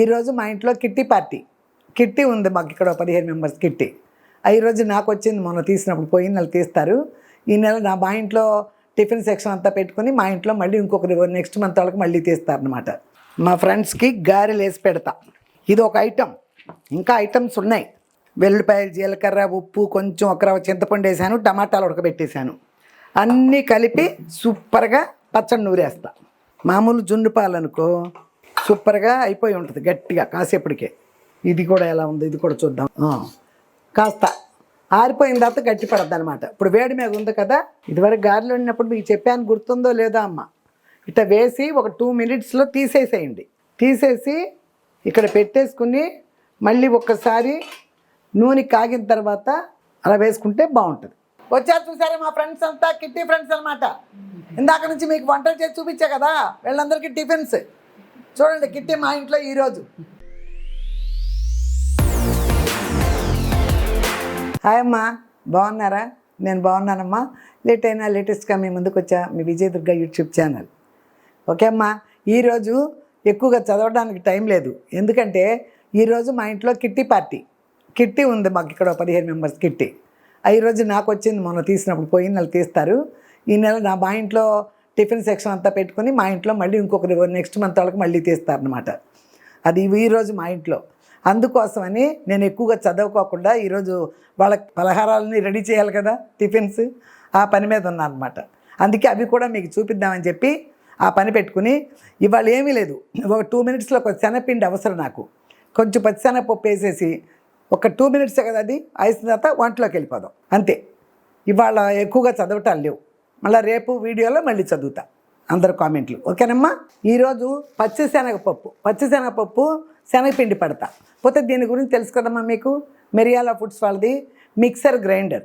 ఈరోజు మా ఇంట్లో కిట్టి పార్టీ. కిట్టి ఉంది మాకు ఇక్కడ 15 మెంబర్స్ కిట్టి. ఈరోజు నాకు వచ్చింది, మొన్న తీసినప్పుడు పోయిన నెల తీస్తారు. ఈ నెల మా ఇంట్లో టిఫిన్ సెక్షన్ అంతా పెట్టుకుని మా ఇంట్లో మళ్ళీ ఇంకొకరి నెక్స్ట్ మంత్ వాళ్ళకి మళ్ళీ తీస్తారనమాట. మా ఫ్రెండ్స్కి గారెలు వేసి పెడతా. ఇది ఒక ఐటెం. ఇంకా ఐటమ్స్ ఉన్నాయి. వెల్లుల్లిపాయలు, జీలకర్ర, ఉప్పు, కొంచెం ఒక రవ్వ చింతపండు వేసాను, టమాటాలు ఉడకబెట్టేశాను. అన్నీ కలిపి సూపర్గా పచ్చడి నూరేస్తా. మామూలు జున్ను పాలు అనుకో సూపర్గా అయిపోయి ఉంటుంది గట్టిగా కాసేపటికే. ఇది కూడా ఎలా ఉంది, ఇది కూడా చూద్దాం. కాస్త ఆరిపోయిన తర్వాత గట్టి పడద్దు అనమాట. ఇప్పుడు వేడి మీద ఉంది కదా. ఇదివరకు గారెలు ఉన్నప్పుడు మీకు చెప్పాను, గుర్తుందో లేదో అమ్మ. ఇట్లా వేసి ఒక 2 మినిట్స్లో తీసేసేయండి. తీసేసి ఇక్కడ పెట్టేసుకుని మళ్ళీ ఒక్కసారి నూనె కాగిన తర్వాత అలా వేసుకుంటే బాగుంటుంది. వచ్చారు చూసారా మా ఫ్రెండ్స్ అంతా, కిట్టి ఫ్రెండ్స్ అనమాట. ఇందాక నుంచి మీకు వంటలు చేసి చూపించా కదా, వీళ్ళందరికీ టిఫిన్స్. చూడండి కిట్టి మా ఇంట్లో ఈరోజు. హాయ్ అమ్మా, బాగున్నారా? నేను బాగున్నానమ్మా. లేట్ అయినా లేటెస్ట్గా మీ ముందుకు వచ్చా, మీ విజయదుర్గ యూట్యూబ్ ఛానల్. ఓకే అమ్మా, ఈరోజు ఎక్కువగా చదవడానికి టైం లేదు. ఎందుకంటే ఈరోజు మా ఇంట్లో కిట్టి పార్టీ. కిట్టి ఉంది మాకు ఇక్కడ 15 మెంబర్స్ కిట్టి. ఈరోజు నాకు వచ్చింది, మొన్న తీసినప్పుడు పోయిన నెల తీస్తారు. ఈ నెల మా ఇంట్లో టిఫిన్ సెక్షన్ అంతా పెట్టుకుని మా ఇంట్లో మళ్ళీ ఇంకొకరి నెక్స్ట్ మంత్ వాళ్ళకి మళ్ళీ తీస్తారనమాట. అది ఈరోజు మా ఇంట్లో. అందుకోసమని నేను ఎక్కువగా చదవుకోకుండా ఈరోజు వాళ్ళకి పలహారాలని రెడీ చేయాలి కదా, టిఫిన్స్. ఆ పని మీద ఉన్నాను అనమాట. అందుకే అవి కూడా మీకు చూపిద్దామని చెప్పి ఆ పని పెట్టుకుని, ఇవాళ ఏమీ లేదు, ఒక 2 మినిట్స్లో కొంచెం శనగపిండి అవసరం నాకు. కొంచెం పచ్చిశనగపప్పు వేసేసి ఒక 2 మినిట్సే కదా, అది అయిన తర్వాత వంటలోకి వెళ్ళిపోదాం అంతే. ఇవాళ ఎక్కువగా చదవటాలు లేవు. మళ్ళీ రేపు వీడియోలో మళ్ళీ చదువుతా. అందరు కామెంట్లు ఓకేనమ్మా. ఈరోజు పచ్చిశనగపప్పు శనగపిండి పడతా. పోతే దీని గురించి తెలుసు కదమ్మా మీకు, మిరియాల ఫుడ్స్ వాళ్ళది మిక్సర్ గ్రైండర్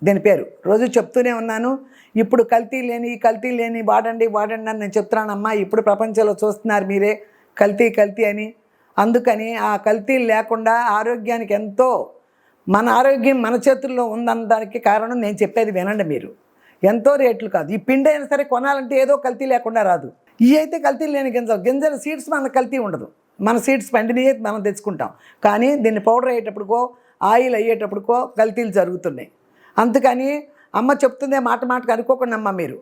దీని పేరు. రోజు చెప్తూనే ఉన్నాను, ఇప్పుడు కల్తీ లేని వాడండి అని నేను చెప్తున్నానమ్మా. ఇప్పుడు ప్రపంచంలో చూస్తున్నారు మీరే కల్తీ అని. అందుకని ఆ కల్తీ లేకుండా ఆరోగ్యానికి ఎంతో, మన ఆరోగ్యం మన చేతుల్లో ఉందన్నదానికి కారణం నేను చెప్పేది వినండి మీరు. ఎంతో రేట్లు కాదు, ఈ పిండి అయినా సరే కొనాలంటే ఏదో కల్తీ లేకుండా రాదు. ఇవి అయితే కల్తీ లేని గింజల సీడ్స్ మన కల్తీ ఉండదు. మన సీడ్స్ పండినవి మనం తెచ్చుకుంటాం. కానీ దీన్ని పౌడర్ అయ్యేటప్పటికో ఆయిల్ అయ్యేటప్పటికో కల్తీలు జరుగుతున్నాయి. అందుకని అమ్మ చెప్తుందే మాటకు అనుకోకుండా అమ్మ మీరు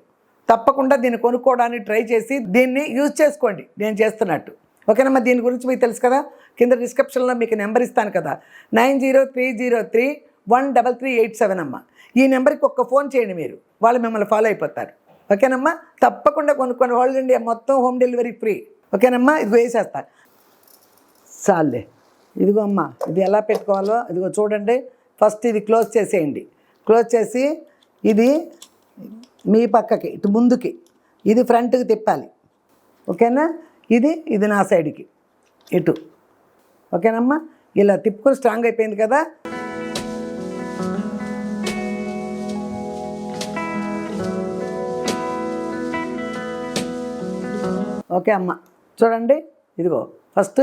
తప్పకుండా దీన్ని కొనుక్కోవడానికి ట్రై చేసి దీన్ని యూజ్ చేసుకోండి నేను చేస్తున్నట్టు. ఓకేనమ్మా. దీని గురించి మీకు తెలుసు కదా, కింద డిస్క్రిప్షన్లో మీకు నెంబర్ ఇస్తాను కదా, 9030313387 అమ్మ. ఈ నెంబర్కి ఒక్క ఫోన్ చేయండి, మీరు వాళ్ళు మిమ్మల్ని ఫాలో అయిపోతారు. ఓకేనమ్మా. తప్పకుండా కొనుక్కోండి. ఆల్ ఇండియా మొత్తం హోమ్ డెలివరీ ఫ్రీ. ఓకేనమ్మా. ఇది వేసేస్తా చాలే. ఇదిగో అమ్మ, ఇది ఎలా పెట్టుకోవాలో ఇదిగో చూడండి. ఫస్ట్ ఇది క్లోజ్ చేసేయండి. క్లోజ్ చేసి ఇది మీ పక్కకి ఇటు ముందుకి, ఇది ఫ్రంట్కి తిప్పాలి. ఓకేనా. ఇది నా సైడ్కి ఇటు. ఓకేనమ్మా. ఇలా తిప్పుకొని స్ట్రాంగ్ అయిపోయింది కదా. ఓకే అమ్మ, చూడండి. ఇదిగో ఫస్ట్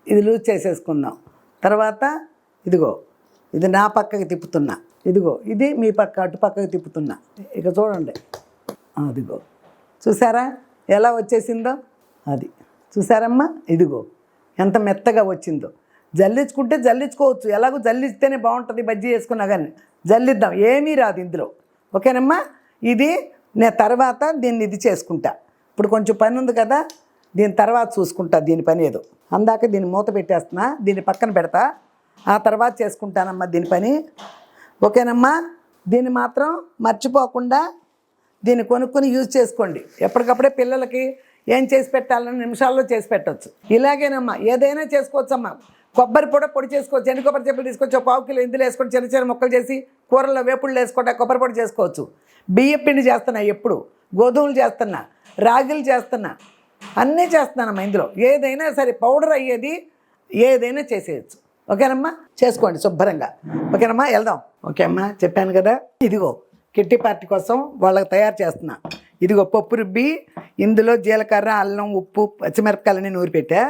ఇది లూజ్ చేసేసుకుందాం. తర్వాత ఇదిగో ఇది నా పక్కకి తిప్పుతున్నా. ఇదిగో ఇది మీ పక్క అటు పక్కకి తిప్పుతున్నా. ఇక చూడండి, అదిగో చూసారా ఎలా వచ్చేసిందో. అది చూసారమ్మా. ఇదిగో ఎంత మెత్తగా వచ్చిందో. జల్లించుకుంటే జల్లించుకోవచ్చు, ఎలాగో జల్లిస్తేనే బాగుంటుంది. బజ్జీ వేసుకున్నా కానీ జల్లిద్దాం, ఏమీ రాదు ఇందులో. ఓకేనమ్మా. ఇది నేను తర్వాత దీన్ని ఇది చేసుకుంటా. ఇప్పుడు కొంచెం పని ఉంది కదా, దీని తర్వాత చూసుకుంటా దీని పని ఏదో. అందాక దీన్ని మూత పెట్టేస్తున్నా, దీన్ని పక్కన పెడతా, ఆ తర్వాత చేసుకుంటానమ్మా దీని పని. ఓకేనమ్మా. దీన్ని మాత్రం మర్చిపోకుండా దీన్ని కొనుక్కొని యూజ్ చేసుకోండి. ఎప్పటికప్పుడే పిల్లలకి ఏం చేసి పెట్టాలని నిమిషాల్లో చేసి పెట్టవచ్చు. ఇలాగేనమ్మా ఏదైనా చేసుకోవచ్చమ్మా. కొబ్బరి పొడి చేసుకోవచ్చు. ఎండు కొబ్బరి చెప్పులు తీసుకొచ్చి 1/4 కిలో ఇందులో వేసుకొని చిన్న ముక్కలు చేసి కూరల్లో వేపుళ్ళు వేసుకుంటా కొబ్బరి పొడి చేసుకోవచ్చు. బియ్యం పిండి చేస్తున్నా, ఎప్పుడు గోధుమలు చేస్తున్నా, రాగిలు చేస్తున్నా, అన్నీ చేస్తున్నానమ్మా. ఇందులో ఏదైనా సరే పౌడర్ అయ్యేది ఏదైనా చేసేయచ్చు. ఓకేనమ్మా. చేసుకోండి శుభ్రంగా. ఓకేనమ్మా. వెళ్దాం. ఓకే అమ్మా, చెప్పాను కదా. ఇదిగో కిట్టి పార్టీ కోసం వాళ్ళకి తయారు చేస్తున్నా. ఇదిగో పప్పు రుబ్బి ఇందులో జీలకర్ర, అల్లం, ఉప్పు, పచ్చిమిరపకాయలని నూరి పెట్టా.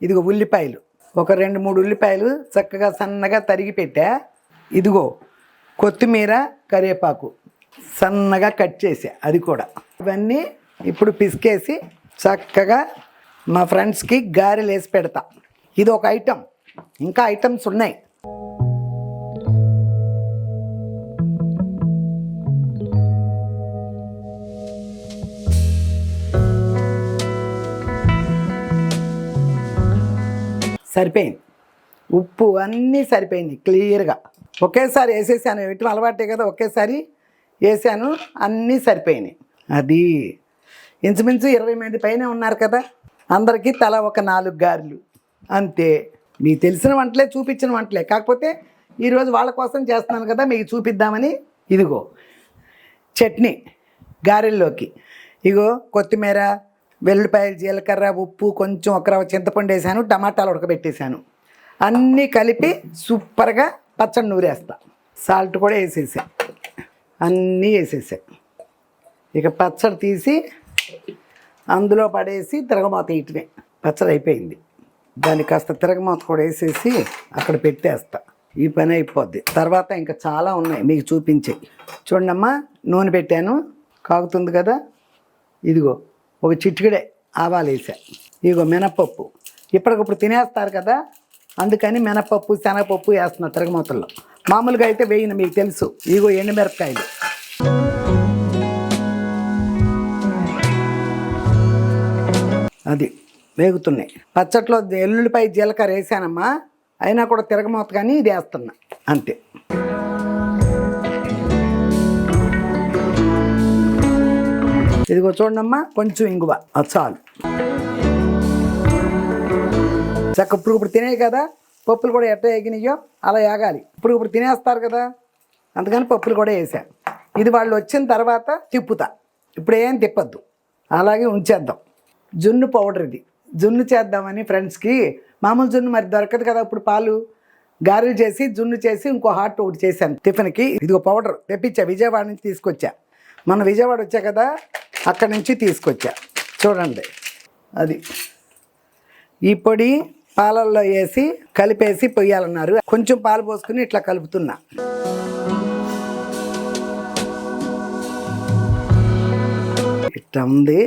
ఇదిగో ఉల్లిపాయలు, ఒక 2-3 ఉల్లిపాయలు చక్కగా సన్నగా తరిగి పెట్టా. ఇదిగో కొత్తిమీర, కరివేపాకు సన్నగా కట్ చేసా, అది కూడా. ఇవన్నీ ఇప్పుడు పిసికేసి చక్కగా మా ఫ్రెండ్స్కి గారెలు వేసి పెడతా. ఇది ఒక ఐటెం, ఇంకా ఐటమ్స్ ఉన్నాయి. సరిపోయింది, ఉప్పు అన్నీ సరిపోయింది క్లియర్గా. ఒకేసారి వేసేసాను, వీటిలో అలవాటే కదా, ఒకేసారి వేసాను, అన్నీ సరిపోయినాయి. అది ఇంచుమించు 20 మంది పైన ఉన్నారు కదా, అందరికీ తల ఒక 4 గారెలు అంతే. మీకు తెలిసిన వంటలే, చూపించిన వంటలే, కాకపోతే ఈరోజు వాళ్ళ కోసం చేస్తున్నాను కదా, మీకు చూపిద్దామని. ఇదిగో చట్నీ గారెల్లోకి, ఇగో కొత్తిమీర, వెల్లుల్లిపాయలు, జీలకర్ర, ఉప్పు, కొంచెం ఒక రవ్వ చింతపండు వేసాను, టమాటాలు ఉడకబెట్టేశాను, అన్నీ కలిపి సూపర్గా పచ్చడి నూరేస్తా. సాల్ట్ కూడా వేసేసా, అన్నీ వేసేసా. ఇక పచ్చడి తీసి అందులో పడేసి తిరగమాత వేయటమే, పచ్చడి అయిపోయింది. దాన్ని కాస్త తిరగమాత కూడా వేసేసి అక్కడ పెట్టేస్తా, ఈ పని అయిపోద్ది. తర్వాత ఇంకా చాలా ఉన్నాయి మీకు చూపించేవి. చూడమ్మా, నూనె పెట్టాను, కాగుతుంది కదా. ఇదిగో ఒక చిటికెడే ఆవాలు వేసా. ఇదిగో మినపప్పు, ఇప్పటికప్పుడు తినేస్తారు కదా, అందుకని మినపప్పు, శనగపప్పు వేస్తున్నా తిరగమూతల్లో. మామూలుగా అయితే వేయను, మీకు తెలుసు. ఇదిగో ఎండుమిరపకాయలు, అది వేగుతున్నాయి. పచ్చట్లో ఎల్లుల్లిపాయ, జీలకర్ర వేసానమ్మా, అయినా కూడా తిరగమూత కానీ ఇది వేస్తున్నా అంతే. ఇదిగో చూడమ్మా, కొంచెం ఇంగువ, అది చాలు. చక్క ఇప్పుడు తినేవి కదా, పప్పులు కూడా ఎట్ట ఎగినాయో అలా ఏగాలి. ఇప్పుడు తినేస్తారు కదా, అందుకని పప్పులు కూడా వేసా. ఇది వాళ్ళు వచ్చిన తర్వాత తిప్పుతా, ఇప్పుడు ఏం తిప్పద్దు, అలాగే ఉంచేద్దాం. జున్ను పౌడర్, ఇది జున్ను చేద్దామని ఫ్రెండ్స్కి. మామూలు జున్ను మరి దొరకదు కదా, ఇప్పుడు పాలు గారెలు చేసి జున్ను చేసి ఇంకో హాట్ ఒకటి చేశాను టిఫిన్కి. ఇదిగో పౌడర్ తెప్పించా, విజయవాడ నుంచి తీసుకొచ్చా. మన విజయవాడ వచ్చా కదా, అక్కడి నుంచి తీసుకొచ్చా. చూడండి, అది ఈ పొడి పాలల్లో వేసి కలిపేసి పొయ్యాలన్నారు. కొంచెం పాలు పోసుకుని ఇట్లా కలుపుతున్నా. ఇట్లా ఉంది.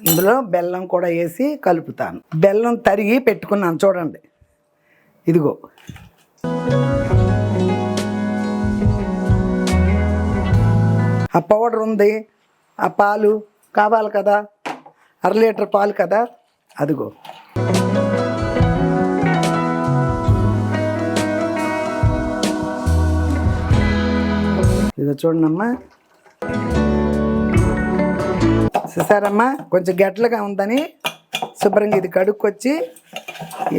ఇందులో బెల్లం కూడా వేసి కలుపుతాను. బెల్లం తరిగి పెట్టుకున్నాను చూడండి. ఇదిగో ఆ పౌడర్ ఉంది, ఆ పాలు కావాలి కదా, 1/2 లీటర్ పాలు కదా, అదిగో. ఇదిగో చూడమ్మా, చూసారమ్మా, కొంచెం గట్లగా ఉందని శుభ్రంగా ఇది కడుక్కొచ్చి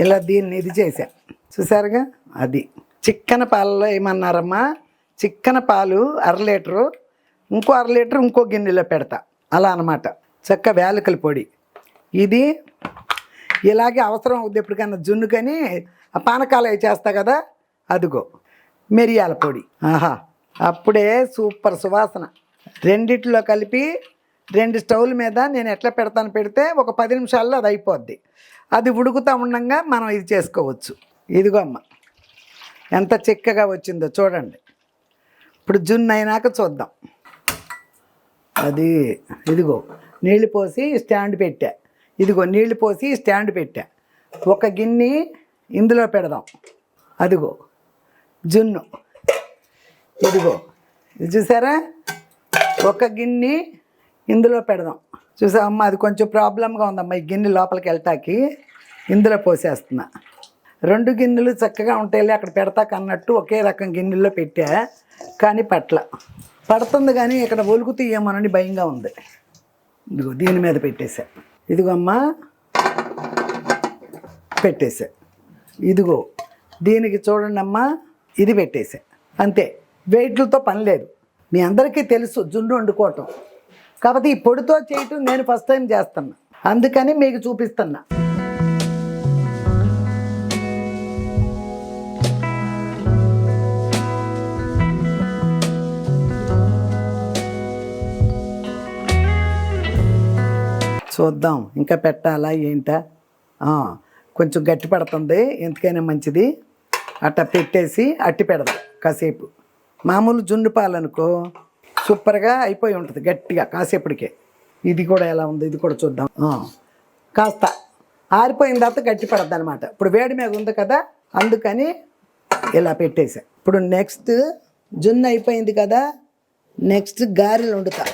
ఇలా దీన్ని ఇది చేశా. చూసారుగా, అది చిక్కన పాలలో ఏమన్నారమ్మా, చిక్కన పాలు 1/2 లీటరు, ఇంకో 1/2 లీటర్ ఇంకో గిన్నెలో పెడతా, అలా అనమాట. చక్క వేలకల పొడి, ఇది ఇలాగే అవసరం అవుద్ది ఎప్పటికన్నా జున్ను, కానీ ఆ పానకాలు అవి చేస్తా కదా, అదిగో మిరియాల పొడి. ఆహా, అప్పుడే సూపర్ సువాసన. రెండిట్లో కలిపి 2 స్టవ్ల మీద నేను ఎట్లా పెడతాను, పెడితే ఒక 10 నిమిషాల్లో అది అయిపోద్ది. అది ఉడుకుతూ ఉండగా మనం ఇది చేసుకోవచ్చు. ఇదిగో అమ్మ, ఎంత చిక్కగా వచ్చిందో చూడండి. ఇప్పుడు జున్ను అయినాక చూద్దాం. అది ఇదిగో నీళ్ళు పోసి స్టాండ్ పెట్టా, ఇదిగో నీళ్ళు పోసి స్టాండ్ పెట్టా. ఒక గిన్నె ఇందులో పెడదాం, అదిగో జున్ను, ఇదిగో ఇది చూసారా, ఒక గిన్నె ఇందులో పెడదాం. చూసా అమ్మ, అది కొంచెం ప్రాబ్లంగా ఉందమ్మా, ఈ గిన్నె లోపలికి వెళ్ళటానికి. ఇందులో పోసేస్తున్నా. 2 గిన్నెలు చక్కగా ఉంటాయి అక్కడ పెడతాక అన్నట్టు ఒకే రకం గిన్నెల్లో పెట్టా, కానీ పడుతుంది కానీ ఇక్కడ ఒలుగు తీయమనని భయంగా ఉంది. ఇదిగో దీని మీద పెట్టేశా. ఇదిగో అమ్మ పెట్టేశా. ఇదిగో దీనికి చూడండి అమ్మ, ఇది పెట్టేశా అంతే. వెయిట్లతో పని లేదు, మీ అందరికీ తెలుసు జున్ను వండుకోవటం. కాకపోతే ఈ పొడితో చేయటం నేను ఫస్ట్ టైం చేస్తున్నా, అందుకని మీకు చూపిస్తున్నా. చూద్దాం ఇంకా పెట్టాలా ఏంటా. కొంచెం గట్టి పడుతుంది, ఎందుకైనా మంచిది. అట్లా పెట్టేసి అట్టి పెడదాం కాసేపు. మామూలు జున్ను పాలు అనుకో సూపర్గా అయిపోయి ఉంటుంది గట్టిగా కాసేపటికే. ఇది కూడా ఎలా ఉంది, ఇది కూడా చూద్దాం. కాస్త ఆరిపోయిన తర్వాత గట్టి పడద్దు అనమాట. ఇప్పుడు వేడి మీద ఉంది కదా, అందుకని ఇలా పెట్టేసా. ఇప్పుడు నెక్స్ట్ జున్ను అయిపోయింది కదా, నెక్స్ట్ గారెలు వండుతా.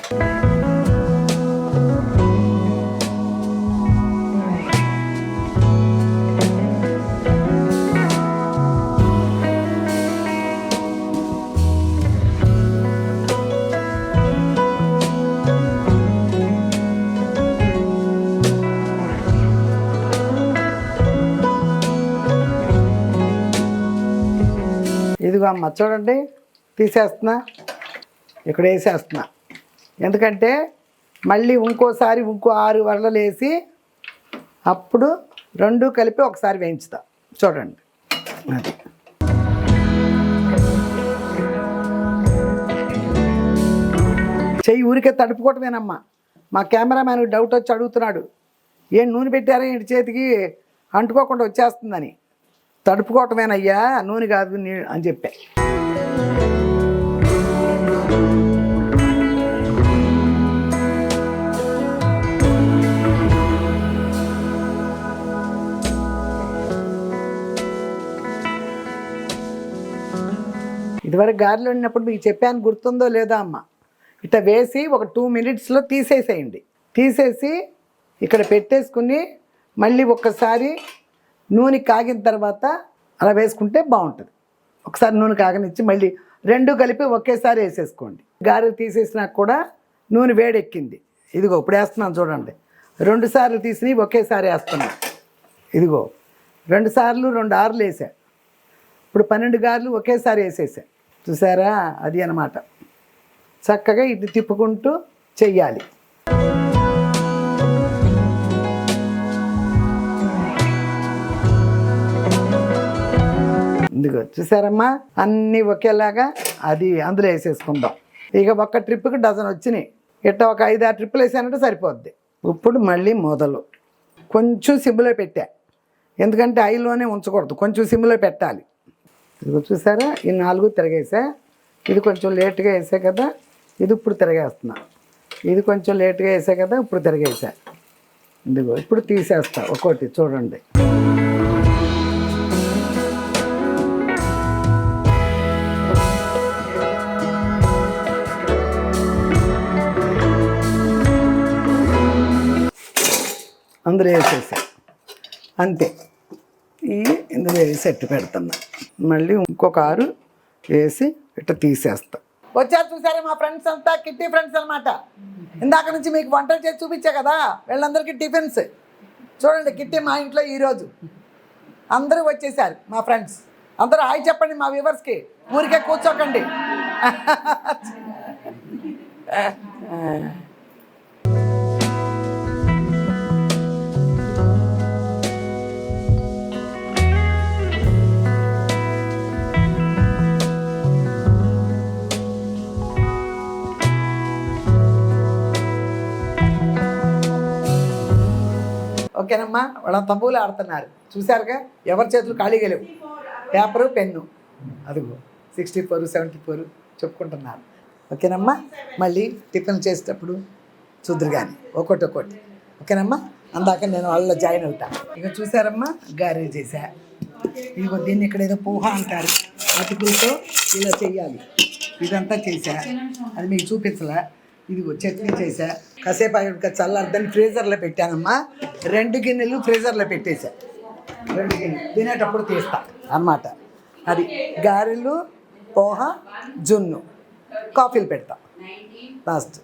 ఇదిగో అమ్మ చూడండి, తీసేస్తున్నా, ఇక్కడ వేసేస్తున్నా. ఎందుకంటే మళ్ళీ ఇంకోసారి ఇంకో 6 వరలలు వేసి అప్పుడు 2 కలిపి ఒకసారి వేయించుతా. చూడండి, అది చెయ్యి ఊరికే తడుపుకోవటమేనమ్మా. మా కెమెరామ్యాన్ డౌట్ వచ్చి అడుగుతున్నాడు, ఏం నూనె పెట్టారా ఏంటి చేతికి అంటుకోకుండా వచ్చేస్తుందని. తడుపుకోవటమేనయ్యా, నూనె కాదు అని చెప్పా. ఇదివరకు గారెలు వండినప్పుడు మీకు చెప్పాను, గుర్తుందో లేదో అమ్మ. ఇట్లా వేసి ఒక 2 మినిట్స్లో తీసేసేయండి. తీసేసి ఇక్కడ పెట్టేసుకుని మళ్ళీ ఒక్కసారి నూనె కాగిన తర్వాత అలా వేసుకుంటే బాగుంటుంది. ఒకసారి నూనె కాగనిచ్చి మళ్ళీ 2 కలిపి ఒకేసారి వేసేసుకోండి. గారెలు తీసేసినాక కూడా నూనె వేడెక్కింది. ఇదిగో ఇప్పుడు వేస్తున్నాను చూడండి. 2 సార్లు తీసి ఒకేసారి వేస్తున్నాను. ఇదిగో 2 సార్లు 2 ఆరులు వేసా. ఇప్పుడు 12 గారెలు ఒకేసారి వేసేసా. చూసారా, అది అన్నమాట. చక్కగా ఇది తిప్పుకుంటూ చెయ్యాలి. ఇదిగో చూసారమ్మా, అన్నీ ఒకేలాగా అది అందులో వేసేసుకుందాం. ఇక ఒక్క ట్రిప్కి డజన్ వచ్చినాయి. ఇట్లా ఒక 5-6 ట్రిప్పులు వేసానంటే సరిపోద్ది. ఇప్పుడు మళ్ళీ మొదలు కొంచెం సిమ్లో పెట్టా, ఎందుకంటే ఐలోనే ఉంచకూడదు, కొంచెం సిమ్లో పెట్టాలి. ఇదిగో చూసారా, ఈ 4 తిరగేసా. ఇది కొంచెం లేట్గా వేసా కదా, ఇది ఇప్పుడు తిరగేస్తున్నా. ఇది కొంచెం లేట్గా వేసా కదా, ఇప్పుడు తిరగేసా. ఇదిగో ఇప్పుడు తీసేస్తా ఒక్కోటి. చూడండి, అందులో వేసేసా అంతే. ఇందులో వేసి ఎట్టు పెడుతున్నా. మళ్ళీ ఇంకొక 6 వేసి ఇట్లా తీసేస్తా. వచ్చారు చూసారా మా ఫ్రెండ్స్ అంతా, కిట్టి ఫ్రెండ్స్ అనమాట. ఇందాక నుంచి మీకు వంటలు చేసి చూపించా కదా, వీళ్ళందరికీ టిఫిన్స్. చూడండి, కిట్టి మా ఇంట్లో ఈరోజు అందరూ వచ్చేసారు మా ఫ్రెండ్స్. అందరూ హాయ్ చెప్పండి మా వ్యూవర్స్కి, ఊరికే కూర్చోకండి. ఓకేనమ్మా, వాళ్ళ తమ్ములు ఆడుతున్నారు చూసారుగా. ఎవరి చేతులు ఖాళీగా లేవు, పేపరు పెన్ను. అదిగో 64, 74 చెప్పుకుంటున్నారు. ఓకేనమ్మా, మళ్ళీ టిఫిన్ చేసేటప్పుడు చూద్దరు కానీ ఒక్కొక్కటి. ఓకేనమ్మా, అందాక నేను వాళ్ళలో జాయిన్ అవుతా. ఇక చూసారమ్మా, గారెలు చేశా. ఇదిగో దీన్ని ఇక్కడ ఏదో పోహ అంటారు, అటుకులతో ఇలా చెయ్యాలి. ఇదంతా చేశా, అది మీకు చూపించలే. ఇదిగో చట్నీ చేశా. కాసేపు అక్కడ చల్లార్దని ఫ్రీజర్లో పెట్టానమ్మా. 2 గిన్నెలు ఫ్రీజర్లో పెట్టేశా. 2 గిన్నెలు తినేటప్పుడు తీస్తా అన్నమాట. అది గారెలు, పోహ, జున్ను, కాఫీలు పెడతా లాస్ట్.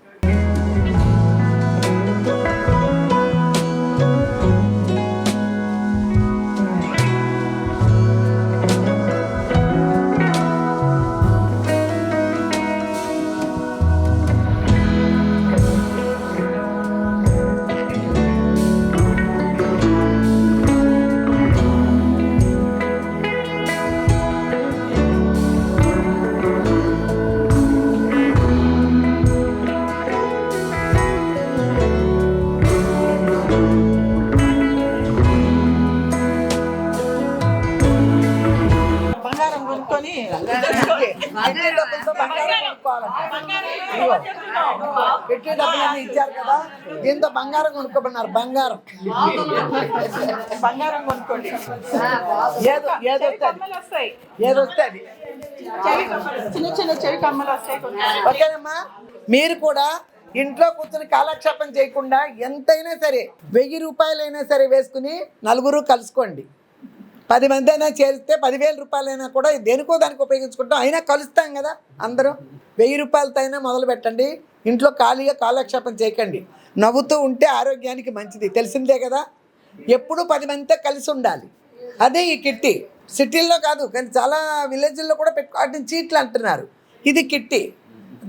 కొనుక్కొని కిట్టి డబ్బులతో బంగారం కొనుక్కోవాలంట. ఇదిగో, కిట్టి డబ్బులన్నీ ఇచ్చారు కదా, దీంతో బంగారం కొనుక్కోమన్నారు. బంగారం బంగారం కొనుక్కోండి. ఏదొస్తే కమ్మలు వస్తాయి, అది. చెవి కమ్మలు, చిన్న చిన్న చెవి కమ్మలు వస్తాయి. ఓకేనమ్మా, మీరు కూడా ఇంట్లో కూర్చొని కాలక్షేపం చేయకుండా ఎంతైనా సరే 1000 రూపాయలైనా సరే వేసుకుని నలుగురు కలుసుకోండి. 10 మంది అయినా చేరిస్తే 10,000 రూపాయలైనా కూడా దేనికో దానికి ఉపయోగించుకుంటాం. అయినా కలుస్తాం కదా అందరూ. 1000 రూపాయలతో అయినా మొదలు పెట్టండి. ఇంట్లో ఖాళీగా కాలక్షేపం చేయకండి. నవ్వుతూ ఉంటే ఆరోగ్యానికి మంచిది, తెలిసిందే కదా. ఎప్పుడూ 10 మందితో కలిసి ఉండాలి. అదే ఈ కిట్టి. సిటీల్లో కాదు కానీ చాలా విలేజ్ల్లో కూడా వాటిని చీట్లు అంటున్నారు. ఇది కిట్టి.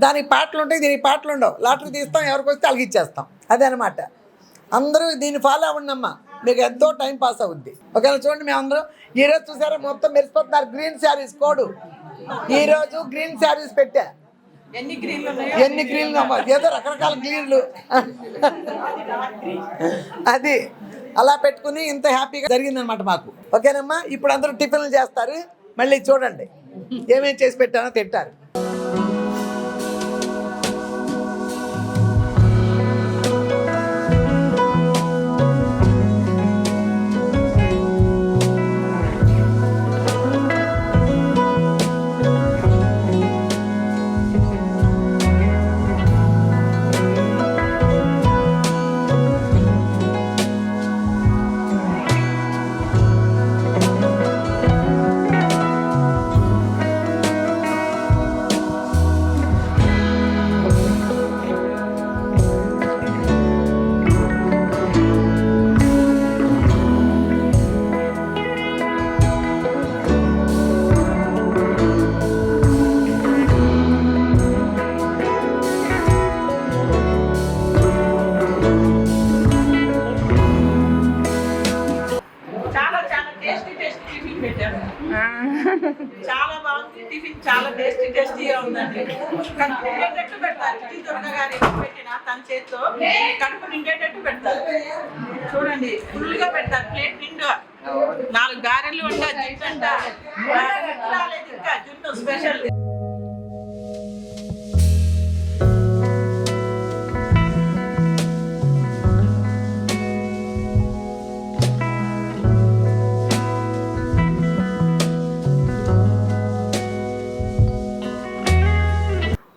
దానికి పాటలు ఉంటాయి, దీనికి పాటలు ఉండవు. లాటరీ తీస్తాం, ఎవరికి వస్తే వాళ్ళకి ఇచ్చేస్తాం. అదే అనమాట. అందరూ దీన్ని ఫాలో అవ్వండమ్మా, మీకు ఎంతో టైం పాస్ అవుద్ది. ఒకవేళ చూడండి, మేము అందరం ఈరోజు చూసారా మొత్తం మెరిసిపోతున్నారు. గ్రీన్ శారీస్ కోడు ఈరోజు గ్రీన్ శారీస్ పెట్టా. ఎన్ని గ్రీన్లు ఉన్నాయో, ఎన్ని గ్రీన్లు అమ్మా, ఏదో రకరకాల గ్రీన్లు. అది అలా పెట్టుకుని ఇంత హ్యాపీగా జరిగిందనమాట మాకు. ఓకేనమ్మా, ఇప్పుడు అందరూ టిఫిన్లు చేస్తారు. మళ్ళీ చూడండి ఏమేమి చేసి పెట్టానో తింటారు. చాలా బాగుంది టిఫిన్, చాలా టేస్టీగా ఉందండి. కడుపు నిండేటట్టు పెడతారు. టీ దుర్గ గారు ఎప్పుడు పెట్టినా తన చేతితో కడుపు నిండేటట్టు పెడతారు. చూడండి, ఫుల్గా పెడతారు. ప్లేట్ నిండా 4 గారెలు అంట, జుట్టు అంట. ఇంకా జుట్టు స్పెషల్.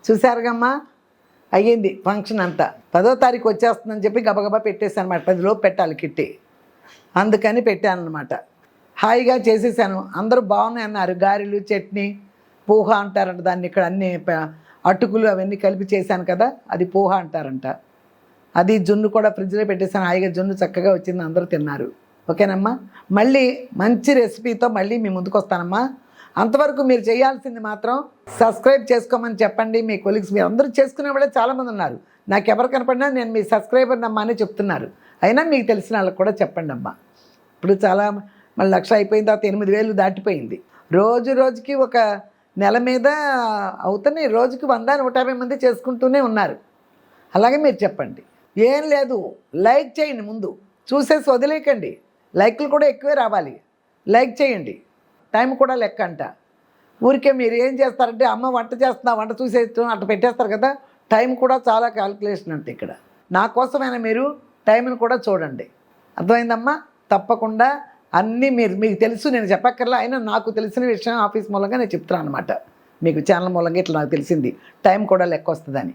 చూసారుగమ్మా, అయ్యింది ఫంక్షన్ అంతా. 10వ తారీఖు వచ్చేస్తుందని చెప్పి గబగబా పెట్టేశాను అనమాట. 10 లోపు పెట్టాలి కిట్టి, అందుకని పెట్టాను అనమాట. హాయిగా చేసేసాను. అందరూ బాగున్నాయి అన్నారు. గారెలు, చట్నీ, పోహ అంటారంట దాన్ని. ఇక్కడ అన్ని అటుకులు అవన్నీ కలిపి చేశాను కదా, అది పోహ అంటారంట. అది జున్ను కూడా ఫ్రిడ్జ్లో పెట్టేశాను. హాయిగా జున్ను చక్కగా వచ్చింది, అందరూ తిన్నారు. ఓకేనమ్మా, మళ్ళీ మంచి రెసిపీతో మళ్ళీ మీ ముందుకు వస్తానమ్మా. అంతవరకు మీరు చేయాల్సింది మాత్రం సబ్స్క్రైబ్ చేసుకోమని చెప్పండి. మీ కొలీగ్స్, మీరు అందరూ చేసుకునే వాళ్ళే చాలామంది ఉన్నారు. నాకు ఎవరు కనపడినా నేను మీ సబ్స్క్రైబర్ అమ్మా అని చెప్తున్నారు. అయినా మీకు తెలిసిన వాళ్ళకి కూడా చెప్పండి అమ్మా. ఇప్పుడు చాలా మళ్ళీ 1,00,000 అయిపోయిన తర్వాత 8,000 దాటిపోయింది. రోజుకి ఒక నెల మీద అవుతున్నాయి. రోజుకి 100-150 మంది చేసుకుంటూనే ఉన్నారు. అలాగే మీరు చెప్పండి. ఏం లేదు, లైక్ చేయండి. ముందు చూసేసి వదిలేయకండి. లైక్లు కూడా ఎక్కువే రావాలి. లైక్ చేయండి. టైం కూడా లెక్క అంట. ఊరికే మీరు ఏం చేస్తారంటే, అమ్మ వంట చేస్తున్నా, వంట చూసేస్తూ అట్లా పెట్టేస్తారు కదా. టైం కూడా చాలా క్యాల్కులేషన్ అంటే ఇక్కడ. నా కోసమైనా మీరు టైంని కూడా చూడండి. అర్థమైందమ్మా? తప్పకుండా అన్నీ మీకు తెలుసు, నేను చెప్పక్కర్లా. అయినా నాకు తెలిసిన విషయం ఆఫీస్ మూలంగా నేను చెప్తున్నాను అనమాట. మీకు ఛానల్ మూలంగా ఇట్లా నాకు తెలిసింది, టైం కూడా లెక్క వస్తుందని.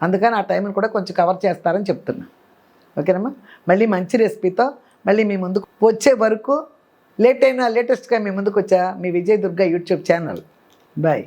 అందుకని ఆ టైంని కూడా కొంచెం కవర్ చేస్తారని చెప్తున్నా. ఓకేనమ్మా, మళ్ళీ మంచి రెసిపీతో మళ్ళీ మీ ముందుకు వచ్చే వరకు లేటెస్ట్గా మీ ముందుకు వచ్చా మీ Vijay Durga YouTube channel. Bye.